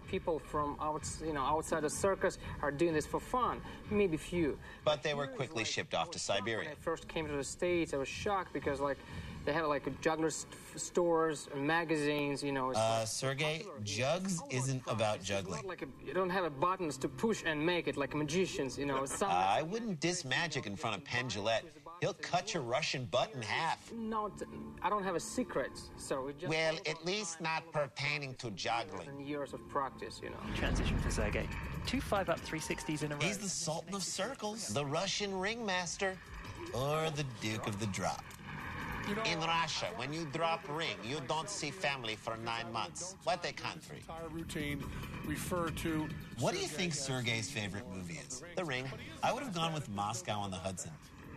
People from outside the circus are doing this for fun, maybe few. But they were quickly shipped off to Siberia. When I first came to the States, I was shocked because they had juggler stores and magazines, Sergey, jugs isn't about juggling. It's not you don't have buttons to push and make it like magicians, I wouldn't diss magic in front of Penn Jillette. He'll cut your Russian butt in half. No, I don't have a secret, so it just... Well, at least not pertaining to juggling. And years of practice, Transition for Sergey. 2 5-up 360s in a row. He's the Sultan of Circles, the Russian ringmaster, or the Duke of the Drop. In Russia, when you drop ring, you don't see family for 9 months. What a country. Routine referred to. What do you think Sergey's favorite movie is? The Ring. I would have gone with Moscow on the Hudson.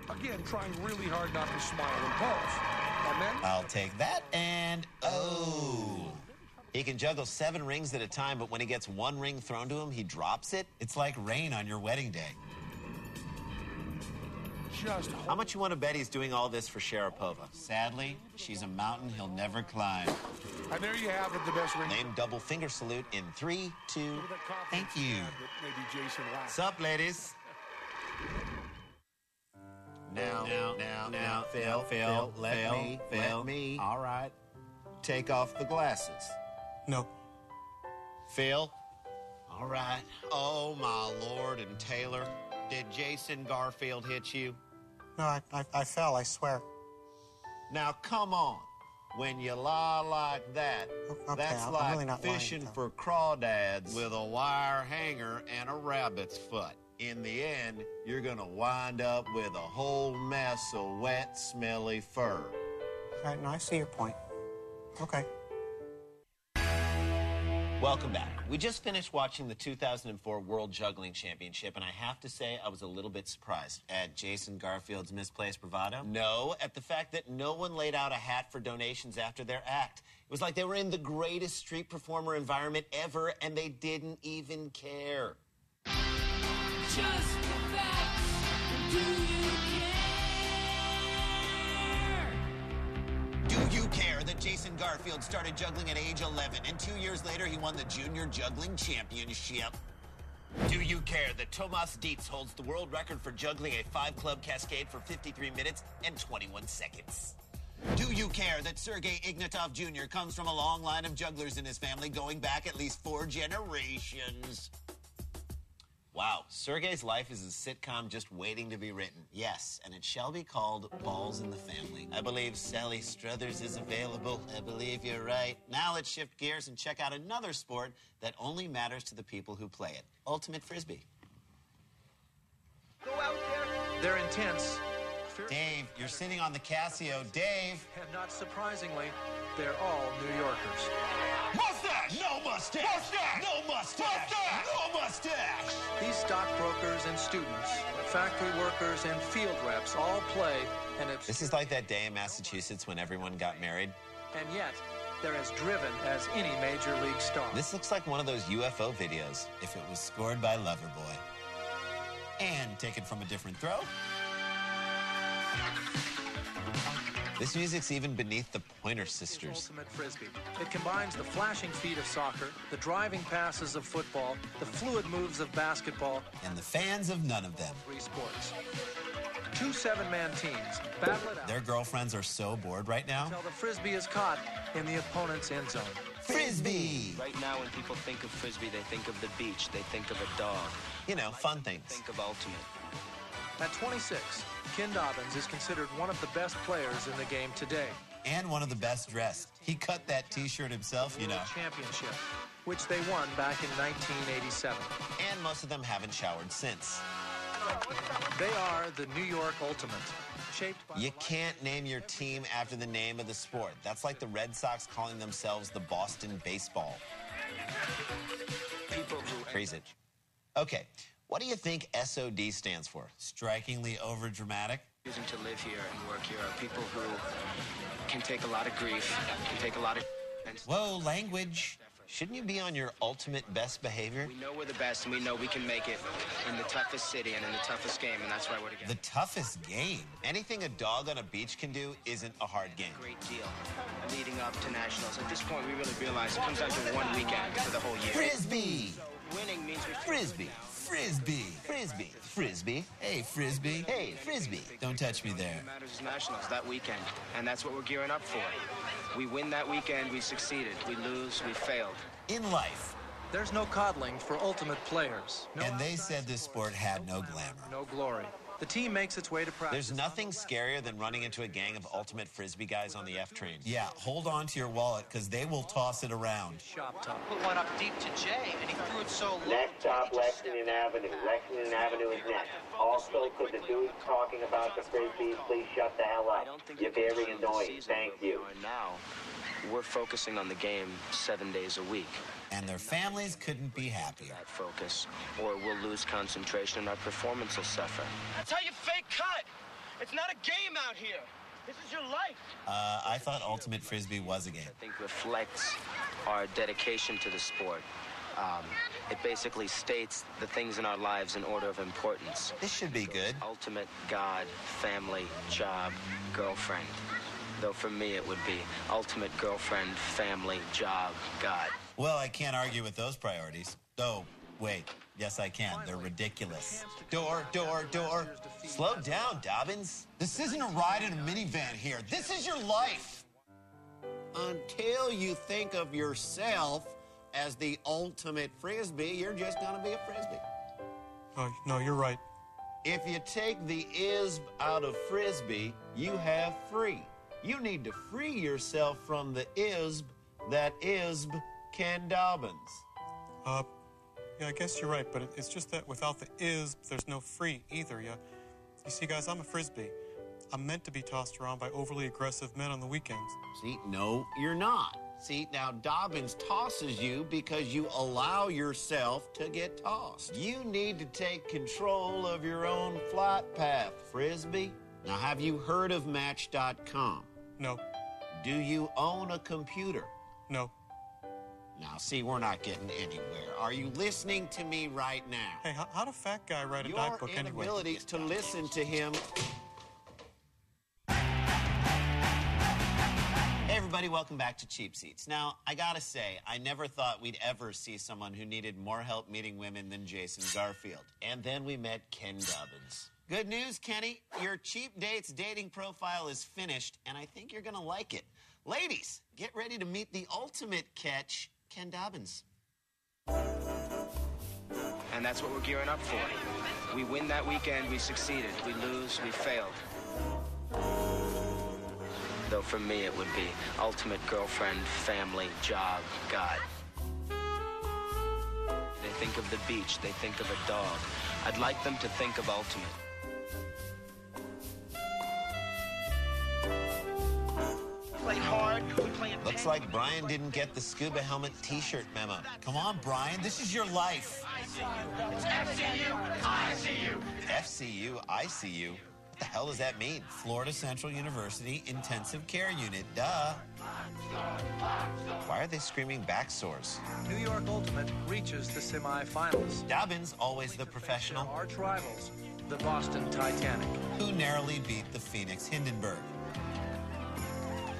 Again, trying really hard not to smile and pose. And then... I'll take that, and oh. He can juggle 7 rings at a time, but when he gets 1 ring thrown to him, he drops it. It's like rain on your wedding day. How much you want to bet he's doing all this for Sharapova? Sadly, she's a mountain he'll never climb. And there you have it, the best ring. Name double finger salute in 3, 2, thank you. Sup, ladies? Now, Phil, let me. All right. Take off the glasses. No. Phil? All right. Oh, my Lord and Taylor. Did Jason Garfield hit you? No, I fell, I swear. Now, come on. When you lie like that, Okay, that's I'm like really not fishing lying, for crawdads with a wire hanger and a rabbit's foot. In the end, you're going to wind up with a whole mess of wet, smelly fur. All right, no, I see your point. Okay. Welcome back. We just finished watching the 2004 World Juggling Championship, and I have to say I was a little bit surprised. At Jason Garfield's misplaced bravado? No, at the fact that no one laid out a hat for donations after their act. It was like they were in the greatest street performer environment ever, and they didn't even care. Just the facts. Do you care? Do you care that Jason Garfield started juggling at age 11 and 2 years later he won the Junior Juggling Championship? Do you care that Tomas Dietz holds the world record for juggling a 5-club cascade for 53 minutes and 21 seconds? Do you care that Sergei Ignatov Jr. comes from a long line of jugglers in his family going back at least 4 generations? Wow, Sergei's life is a sitcom just waiting to be written. Yes, and it shall be called Balls in the Family. I believe Sally Struthers is available. I believe you're right. Now let's shift gears and check out another sport that only matters to the people who play it. Ultimate Frisbee. Go out there. They're intense. Dave, you're sitting on the Casio. Dave! And not surprisingly, they're all New Yorkers. Mustache! No mustache! Mustache! No mustache! Mustache! No mustache! These stockbrokers and students, factory workers and field reps all play an obscure... This is like that day in Massachusetts when everyone got married. And yet, they're as driven as any major league star. This looks like one of those UFO videos, if it was scored by Loverboy. And taken from a different throw. This music's even beneath the Pointer Sisters. Ultimate Frisbee. It combines the flashing feet of soccer, the driving passes of football, the fluid moves of basketball, and the fans of none of them. 3 sports. 2 7-man teams battle it out. Their girlfriends are so bored right now. Until the Frisbee is caught in the opponent's end zone. Frisbee! Right now, when people think of Frisbee, they think of the beach. They think of a dog. You know, fun things. Think of Ultimate. At 26, Ken Dobbins is considered one of the best players in the game today. And one of the best dressed. He cut that T-shirt himself, you know. Championship, which they won back in 1987. And most of them haven't showered since. They are the New York Ultimate. Shaped by you can't name your team after the name of the sport. That's like the Red Sox calling themselves the Boston Baseball. People who... Freeze it. Okay. What do you think SOD stands for? Strikingly overdramatic? Choosing to live here and work here are people who can take a lot of grief, can take a lot of... Whoa, language. Shouldn't you be on your ultimate best behavior? We know we're the best, and we know we can make it in the toughest city and in the toughest game, and that's why we're together. The toughest game? Anything a dog on a beach can do isn't a hard game. Great deal. Leading up to nationals. At this point, we really realize it comes down to one weekend for the whole year. Frisbee! Winning means we... Frisbee! Frisbee! Frisbee! Frisbee! Hey, Frisbee! Hey, Frisbee! Don't touch me there. What matters is nationals that weekend, and that's what we're gearing up for. We win that weekend, we succeeded. We lose, we failed. In life. There's no coddling for ultimate players. No And they outside said this sport had no glamour. no glory. The team makes its way to practice. There's nothing scarier than running into a gang of ultimate Frisbee guys on the F train. Yeah, hold on to your wallet, because they will toss it around. Shop top. Put one up deep to Jay, and he threw it so low. Next stop, Lexington Avenue. Lexington Avenue is next. Also, could the dudes talking about the Frisbees please shut the hell up? You're very annoying. Thank you. Now, we're focusing on the game 7 days a week. And their families couldn't be happier. That focus, or we'll lose concentration and our performance will suffer. That's how you fake cut. It's not a game out here. This is your life. I thought Ultimate Frisbee was a game. I think reflects our dedication to the sport. It basically states the things in our lives in order of importance. This should be good. Ultimate, God, family, job, girlfriend. Though for me it would be ultimate girlfriend, family, job, God. Well, I can't argue with those priorities. Oh, wait. Yes, I can. They're ridiculous. Door, door, door. Slow down, Dobbins. This isn't a ride in a minivan here. This is your life. Until you think of yourself as the ultimate Frisbee, you're just going to be a Frisbee. No, you're right. If you take the isb out of Frisbee, you have free. You need to free yourself from the isb that isb Ken Dobbins. Yeah, I guess you're right, but it's just that without the is, there's no free either, yeah? You see, guys, I'm a Frisbee. I'm meant to be tossed around by overly aggressive men on the weekends. See, no, you're not. See, now Dobbins tosses you because you allow yourself to get tossed. You need to take control of your own flight path, Frisbee. Now, have you heard of Match.com? No. Do you own a computer? No. Now, see, we're not getting anywhere. Are you listening to me right now? Hey, how'd a fat guy write a diet book anyway? Your inability to listen to him. Hey, everybody, welcome back to Cheap Seats. Now, I gotta say, I never thought we'd ever see someone who needed more help meeting women than Jason Garfield. And then we met Ken Dobbins. Good news, Kenny. Your Cheap Dates dating profile is finished, and I think you're gonna like it. Ladies, get ready to meet the ultimate catch, Ken Dobbins. And that's what we're gearing up for. We win that weekend, we succeeded. We lose, we failed. Though for me it would be ultimate girlfriend, family, job, God. They think of the beach, they think of a dog. I'd like them to think of ultimate. Play hard. We play intense. Looks like Brian didn't get the scuba helmet t-shirt memo. Come on, Brian, this is your life. It's FCU, I see you. FCU, I see you. What the hell does that mean? Florida Central University Intensive Care Unit, duh. Why are they screaming back sores? New York Ultimate reaches the semifinals. Dobbins, always the professional, Their arch rivals, the Boston Titanic. who narrowly beat the Phoenix Hindenburg.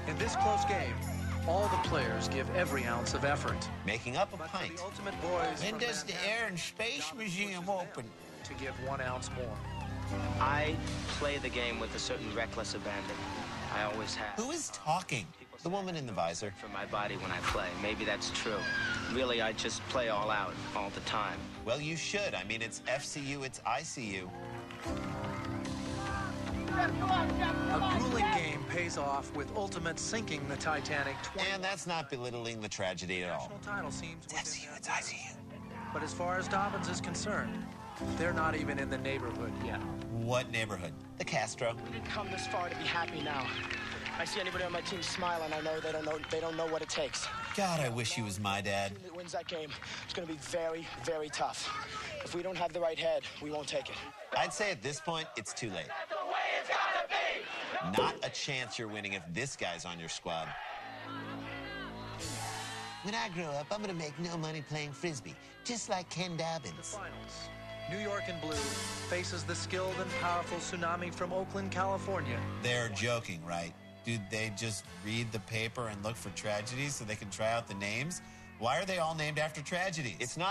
In this close game, all the players give every ounce of effort. Making up a But for pint. the Ultimate boys When from does the Manhattan Air and Space Museum open? to give 1 ounce more. I play the game with a certain reckless abandon. I always have. Who is talking? The woman in the visor. For my body when I play. Maybe that's true. Really, I just play all out, all the time. Well, you should. I mean, it's FCU, it's ICU. A grueling game pays off with Ultimate sinking the Titanic 20. And that's not belittling the tragedy at all. National title seems within FCU, it's ICU. But as far as Dobbins is concerned, they're not even in the neighborhood yet. What neighborhood? The Castro. We didn't come this far to be happy now. I see anybody on my team smile, and I know they don't know what it takes. God, I wish he was my dad. The team that wins that game, it's going to be very, very tough. If we don't have the right head, we won't take it. I'd say at this point, it's too late. That's the way it's gotta be. Not a chance you're winning if this guy's on your squad. When I grow up, I'm gonna make no money playing Frisbee, just like Ken The Dobbins. finals. New York in blue faces the skilled and powerful Tsunami from Oakland, California. They're joking, right? Do they just read the paper and look for tragedies so they can try out the names? Why are they all named after tragedies? It's not